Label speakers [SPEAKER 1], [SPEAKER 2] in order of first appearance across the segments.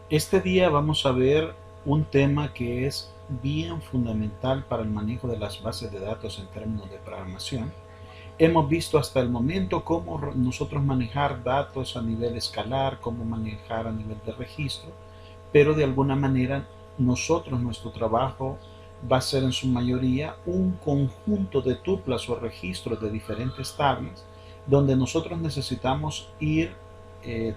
[SPEAKER 1] Este día vamos a ver un tema que es bien fundamental para el manejo de las bases de datos en términos de programación. Hemos visto hasta el momento cómo nosotros manejar datos a nivel escalar, cómo manejar a nivel de registro, pero de alguna manera nuestro trabajo va a ser en su mayoría un conjunto de tuplas o registros de diferentes tablas, donde nosotros necesitamos ir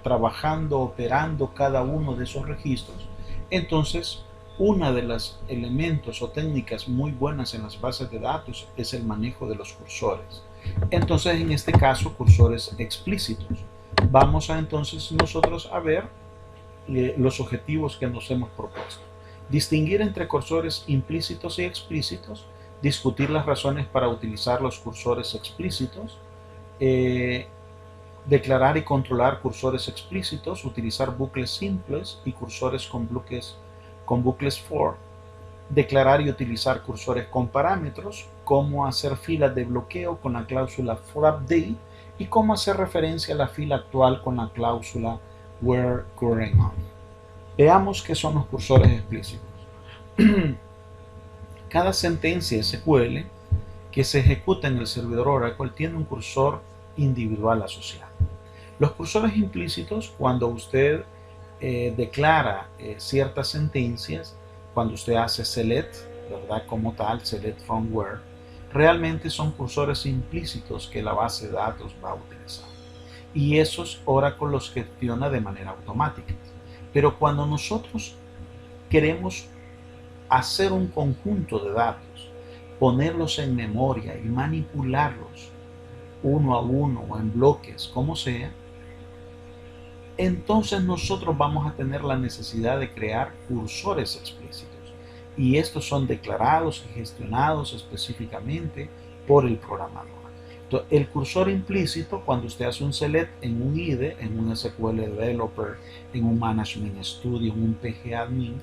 [SPEAKER 1] trabajando, operando cada uno de esos registros. Entonces, una de los elementos o técnicas muy buenas en las bases de datos es el manejo de los cursores. Entonces, en este caso, cursores explícitos. Vamos a entonces nosotros a ver los objetivos que nos hemos propuesto. Distinguir entre cursores implícitos y explícitos, discutir las razones para utilizar los cursores explícitos, eh, declarar y controlar cursores explícitos, utilizar bucles simples y cursores con bucles for, declarar y utilizar cursores con parámetros, cómo hacer filas de bloqueo con la cláusula forUpdate y cómo hacer referencia a la fila actual con la cláusula whereCurrentOn. Veamos qué son los cursores explícitos. Cada sentencia SQL que se ejecuta en el servidor Oracle tiene un cursor individual asociado. Los cursores implícitos, cuando usted declara ciertas sentencias, cuando usted hace select, ¿verdad? Como tal, select from where, realmente son cursores implícitos que la base de datos va a utilizar. Y esos Oracle los gestiona de manera automática. Pero cuando nosotros queremos hacer un conjunto de datos, ponerlos en memoria y manipularlos uno a uno o en bloques, como sea, entonces nosotros vamos a tener la necesidad de crear cursores explícitos. Y estos son declarados y gestionados específicamente por el programador. Entonces, el cursor implícito, cuando usted hace un select en un IDE, en un SQL Developer, en un Management Studio, en un PGAdmin,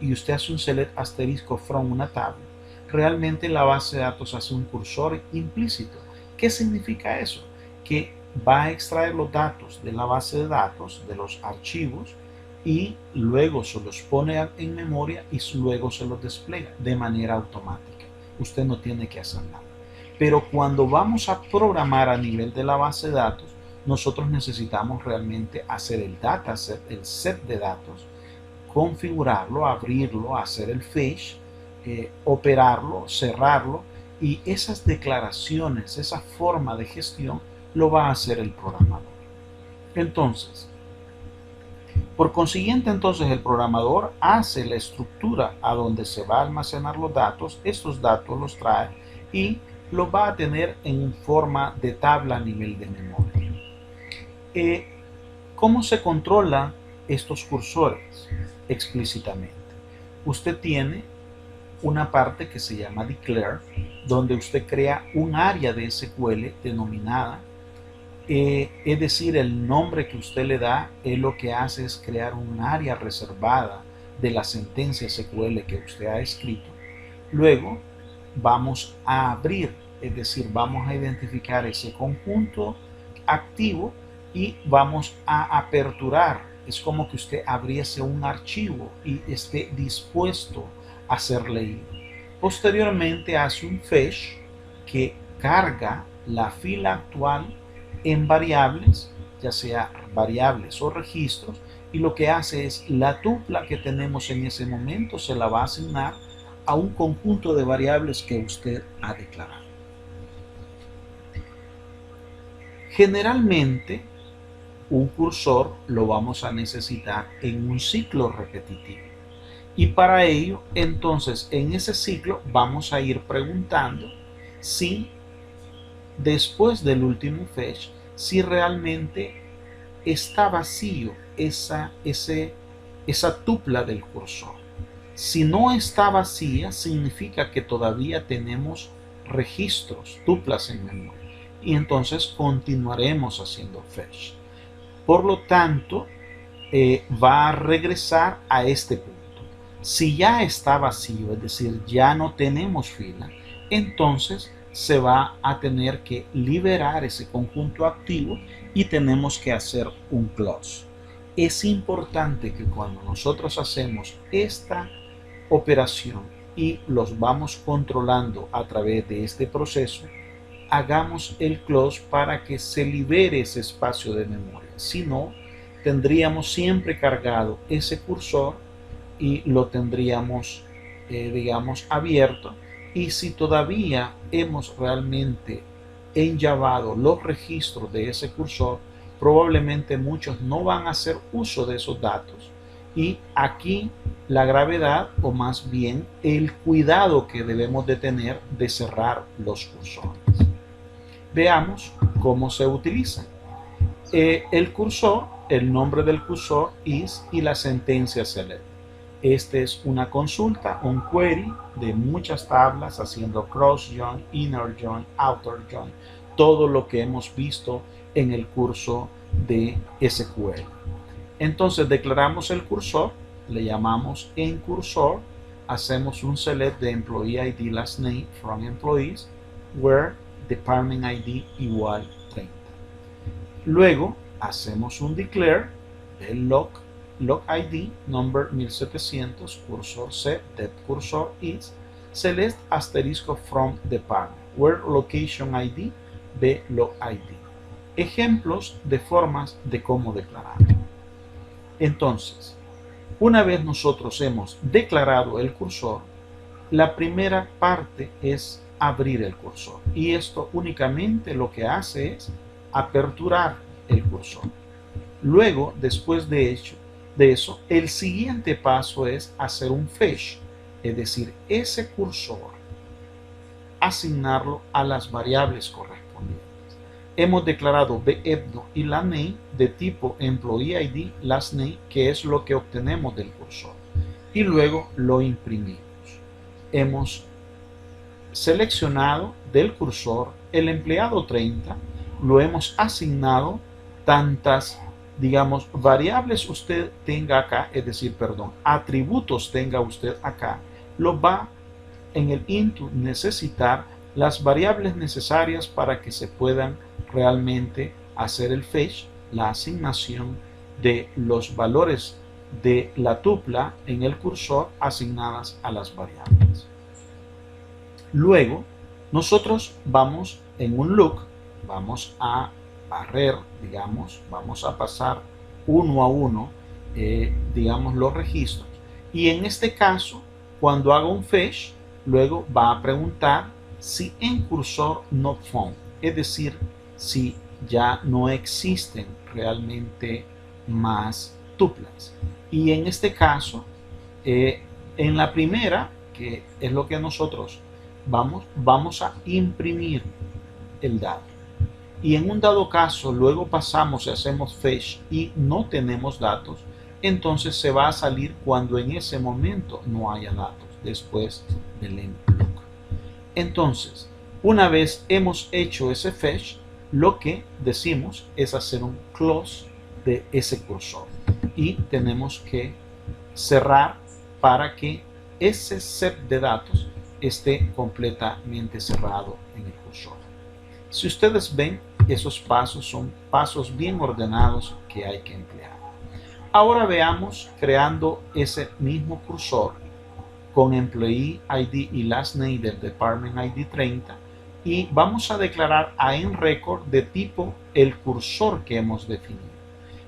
[SPEAKER 1] y usted hace un select asterisco from una tabla, realmente la base de datos hace un cursor implícito. ¿Qué significa eso? Que va a extraer los datos de la base de datos, de los archivos, y luego se los pone en memoria y luego se los despliega de manera automática. Usted no tiene que hacer nada. Pero cuando vamos a programar a nivel de la base de datos, nosotros necesitamos realmente hacer el dataset, el set de datos, configurarlo, abrirlo, hacer el fetch, operarlo, cerrarlo, y esas declaraciones, esa forma de gestión lo va a hacer el programador. Entonces, por consiguiente, entonces el programador hace la estructura a donde se va a almacenar los datos, estos datos los trae y los va a tener en forma de tabla a nivel de memoria. ¿Cómo se controlan estos cursores explícitamente? Usted tiene una parte que se llama declare, donde usted crea un área de SQL denominada, es decir, el nombre que usted le da es lo que hace es crear un área reservada de la sentencia SQL que usted ha escrito. Luego vamos a abrir, es decir, vamos a identificar ese conjunto activo y vamos a aperturar. Es como que usted abriese un archivo y esté dispuesto a ser leído. Posteriormente hace un fetch que carga la fila actual en variables, ya sea variables o registros, y lo que hace es la tupla que tenemos en ese momento se la va a asignar a un conjunto de variables que usted ha declarado. Generalmente, un cursor lo vamos a necesitar en un ciclo repetitivo. Y para ello, entonces, en ese ciclo vamos a ir preguntando si después del último fetch, si realmente está vacío esa tupla del cursor. Si no está vacía, significa que todavía tenemos registros, tuplas en memoria. Y entonces continuaremos haciendo fetch. Por lo tanto, va a regresar a este punto. Si ya está vacío, es decir, ya no tenemos fila, entonces se va a tener que liberar ese conjunto activo y tenemos que hacer un close. es importante que cuando nosotros hacemos esta operación y los vamos controlando a través de este proceso, hagamos el close para que se libere ese espacio de memoria. Si no, tendríamos siempre cargado ese cursor y lo tendríamos, digamos, abierto. Y si todavía hemos realmente enllavado los registros de ese cursor, probablemente muchos no van a hacer uso de esos datos. Y aquí la gravedad, o más bien el cuidado que debemos de tener de cerrar los cursores. Veamos cómo se utiliza. El cursor, el nombre del cursor is y la sentencia select. Este es una consulta, un query de muchas tablas haciendo cross join, inner join, outer join, todo lo que hemos visto en el curso de SQL. Entonces declaramos el cursor, le llamamos en cursor, hacemos un select de employee ID last name from employees, where department ID igual 30. Luego hacemos un declare del log ID number 1700 cursor set depth cursor is select asterisco from department where location ID b log ID. Ejemplos de formas de cómo declarar. Entonces, una vez nosotros hemos declarado el cursor, la primera parte es abrir el cursor, y esto únicamente lo que hace es aperturar el cursor. Luego, después de eso, el siguiente paso es hacer un fetch, es decir, ese cursor, asignarlo a las variables correspondientes. Hemos declarado bebdo y la name de tipo employee ID last name, que es lo que obtenemos del cursor, y luego lo imprimimos. Hemos seleccionado del cursor el empleado 30, lo hemos asignado tantas, digamos, variables usted tenga acá, es decir, perdón, atributos tenga usted acá, lo va en el into necesitar las variables necesarias para que se puedan realmente hacer el fetch, la asignación de los valores de la tupla en el cursor asignadas a las variables. Luego, nosotros vamos en un look, vamos a barrer, digamos, vamos a pasar uno a uno, digamos, los registros. Y en este caso, cuando haga un fetch, luego va a preguntar si en cursor not found, es decir, si ya no existen realmente más tuplas. Y en este caso, en la primera, que es lo que nosotros vamos a imprimir el dato. Y en un dado caso, luego pasamos y hacemos fetch y no tenemos datos, entonces se va a salir cuando en ese momento no haya datos, después del end look. Entonces, una vez hemos hecho ese fetch, lo que decimos es hacer un close de ese cursor. Y tenemos que cerrar para que ese set de datos esté completamente cerrado en el cursor. Si ustedes ven, esos pasos son pasos bien ordenados que hay que emplear. Ahora veamos creando ese mismo cursor con employee ID y last name del department ID 30 y vamos a declarar a enRecord de tipo el cursor que hemos definido.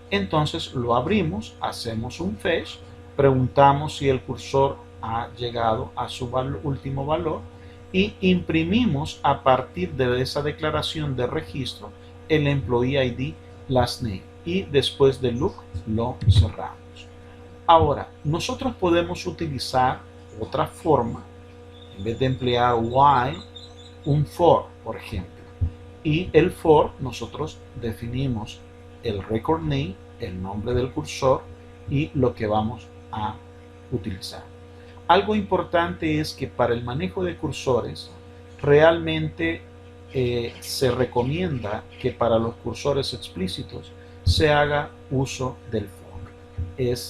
[SPEAKER 1] Entonces lo abrimos, hacemos un fetch, preguntamos si el cursor ha llegado a su último valor y imprimimos a partir de esa declaración de registro el employee ID last name y después del look lo cerramos. Ahora, nosotros podemos utilizar otra forma, en vez de emplear while, un for, por ejemplo. Y el for, nosotros definimos el record name, el nombre del cursor y lo que vamos a utilizar. Algo importante es que para el manejo de cursores, realmente se recomienda que para los cursores explícitos se haga uso del for.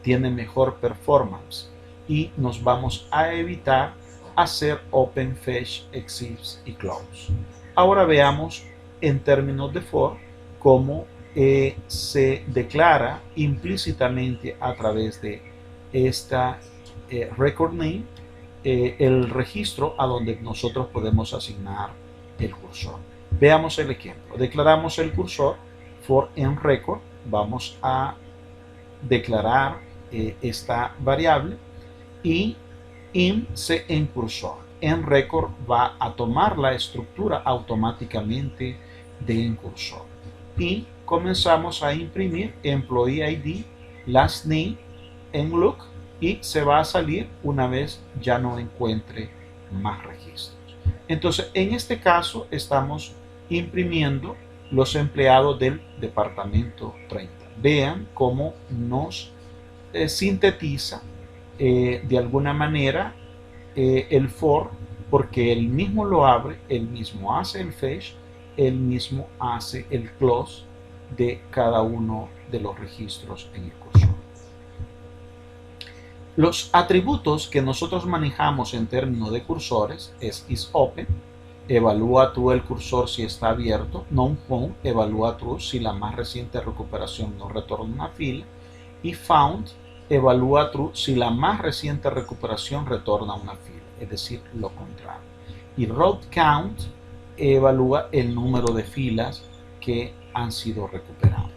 [SPEAKER 1] Tiene mejor performance y nos vamos a evitar hacer open, fetch, exit y close. Ahora veamos en términos de for cómo se declara implícitamente a través de esta record name el registro a donde nosotros podemos asignar el cursor. Veamos el ejemplo. Declaramos el cursor for en record. Vamos a declarar esta variable y in se en cursor. En record va a tomar la estructura automáticamente de en cursor. Y comenzamos a imprimir employee ID, last name en look y se va a salir una vez ya no encuentre más registros. Entonces, en este caso estamos imprimiendo los empleados del departamento 30. Vean cómo nos sintetiza de alguna manera el for, porque él mismo lo abre, él mismo hace el fetch, él mismo hace el close de cada uno de los registros en el cursor. Los atributos que nosotros manejamos en términos de cursores es isOpen, evalúa true el cursor si está abierto, nonFound, evalúa true si la más reciente recuperación no retorna una fila, y found, evalúa true si la más reciente recuperación retorna una fila, es decir, lo contrario. Y row count evalúa el número de filas que han sido recuperadas.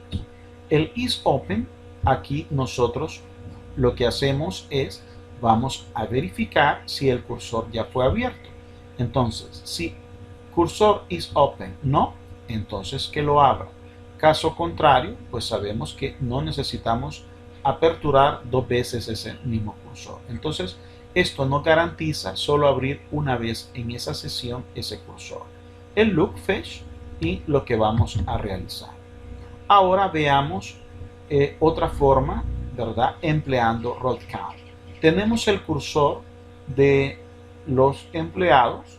[SPEAKER 1] El isOpen, aquí nosotros lo que hacemos es, vamos a verificar si el cursor ya fue abierto. Entonces, si cursor is open, no, entonces que lo abra. Caso contrario, pues sabemos que no necesitamos aperturar dos veces ese mismo cursor. Entonces, esto nos garantiza solo abrir una vez en esa sesión ese cursor. El look fetch y lo que vamos a realizar. Ahora veamos otra forma, ¿verdad? Empleando row count. Tenemos el cursor de los empleados,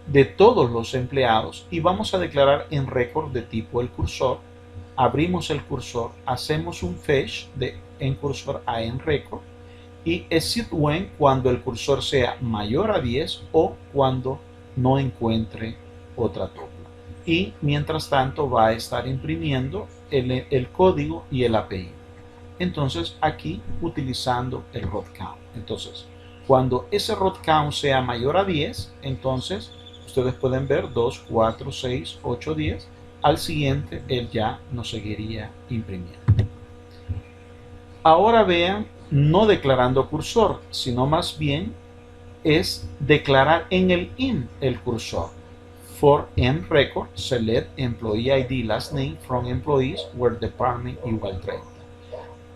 [SPEAKER 1] de todos los empleados, y vamos a declarar en record de tipo el cursor. Abrimos el cursor, hacemos un fetch de en cursor a en record y exit when cuando el cursor sea mayor a 10 o cuando no encuentre otra tupla. Y mientras tanto va a estar imprimiendo el código y el apellido. Entonces aquí utilizando el row count. Entonces cuando ese row count sea mayor a 10, entonces ustedes pueden ver 2, 4, 6, 8, 10. Al siguiente él ya no seguiría imprimiendo. Ahora vean, no declarando cursor, sino más bien es declarar en el in el cursor. For en record, select employee ID last name from employees where department igual 30.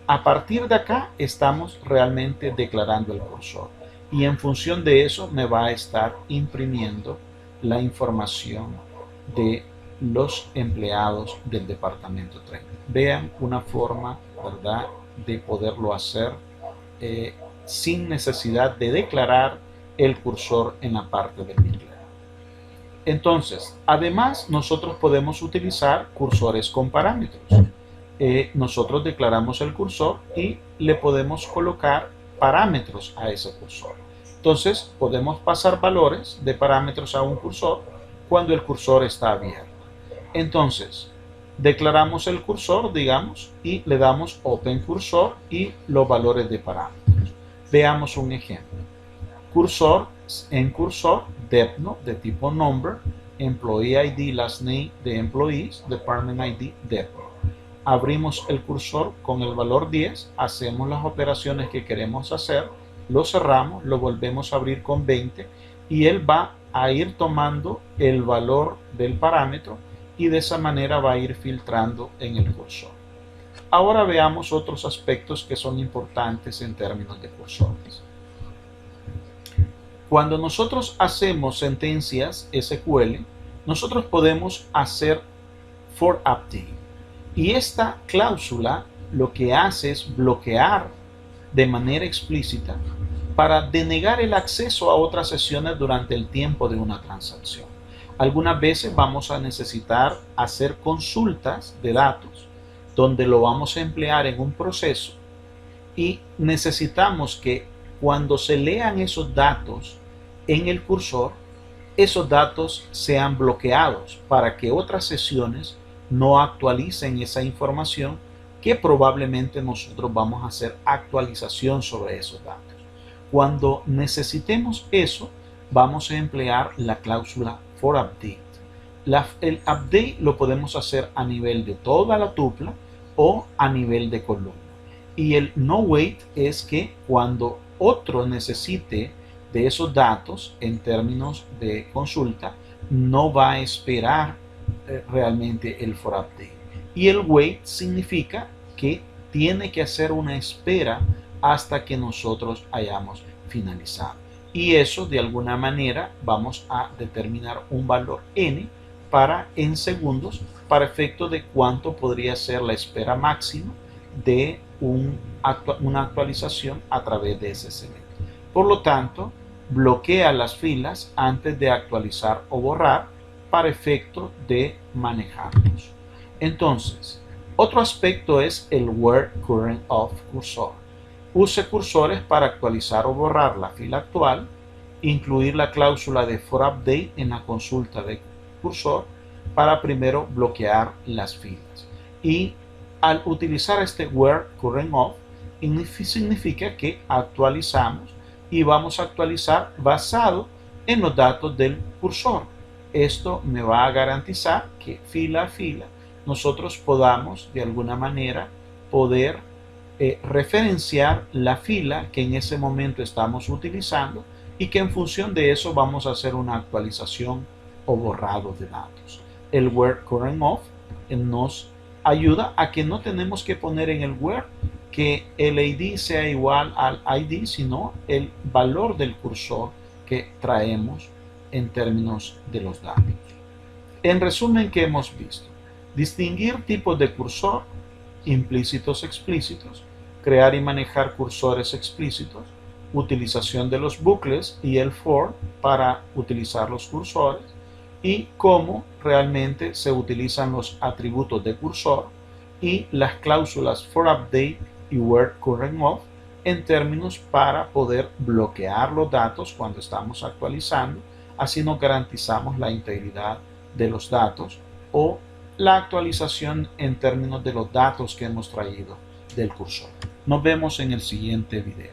[SPEAKER 1] A partir de acá estamos realmente declarando el cursor. Y en función de eso me va a estar imprimiendo la información de los empleados del departamento 30. Vean una forma, ¿verdad?, de poderlo hacer sin necesidad de declarar el cursor en la parte del declarar. Entonces, además, nosotros podemos utilizar cursores con parámetros. Nosotros declaramos el cursor y le podemos colocar parámetros a ese cursor. Entonces, podemos pasar valores de parámetros a un cursor cuando el cursor está abierto. Entonces, declaramos el cursor, digamos, y le damos open cursor y los valores de parámetros. Veamos un ejemplo. Cursor, en cursor, depno de tipo number, employee ID last name de employees, department ID depno. Abrimos el cursor con el valor 10, hacemos las operaciones que queremos hacer, lo cerramos, lo volvemos a abrir con 20 y él va a ir tomando el valor del parámetro y de esa manera va a ir filtrando en el cursor. Ahora veamos otros aspectos que son importantes en términos de cursores. Cuando nosotros hacemos sentencias SQL, nosotros podemos hacer for update. Y esta cláusula lo que hace es bloquear de manera explícita para denegar el acceso a otras sesiones durante el tiempo de una transacción. Algunas veces vamos a necesitar hacer consultas de datos donde lo vamos a emplear en un proceso y necesitamos que cuando se lean esos datos en el cursor, esos datos sean bloqueados para que otras sesiones no actualicen esa información, que probablemente nosotros vamos a hacer actualización sobre esos datos. Cuando necesitemos eso, vamos a emplear la cláusula for update. El update lo podemos hacer a nivel de toda la tupla o a nivel de columna. Y el no wait es que cuando otro necesite de esos datos en términos de consulta, no va a esperar realmente el for update. Y el wait significa que tiene que hacer una espera hasta que nosotros hayamos finalizado. Y eso de alguna manera vamos a determinar un valor n en segundos para efecto de cuánto podría ser la espera máxima de una actualización a través de ese segmento. Por lo tanto, bloquea las filas antes de actualizar o borrar para efecto de manejarlos. Entonces, otro aspecto es el where current of cursor. Use cursores para actualizar o borrar la fila actual, incluir la cláusula de for update en la consulta de cursor para primero bloquear las filas. Y al utilizar este where current of, significa que actualizamos y vamos a actualizar basado en los datos del cursor. Esto me va a garantizar que fila a fila nosotros podamos de alguna manera poder referenciar la fila que en ese momento estamos utilizando y que en función de eso vamos a hacer una actualización o borrado de datos. El where current of nos ayuda a que no tenemos que poner en el where que el ID sea igual al ID, sino el valor del cursor que traemos en términos de los datos. En resumen, ¿qué hemos visto? Distinguir tipos de cursor, implícitos, explícitos, crear y manejar cursores explícitos, utilización de los bucles y el for para utilizar los cursores, y cómo realmente se utilizan los atributos de cursor y las cláusulas for update y where current of en términos para poder bloquear los datos cuando estamos actualizando. Así nos garantizamos la integridad de los datos o la actualización en términos de los datos que hemos traído del cursor. Nos vemos en el siguiente video.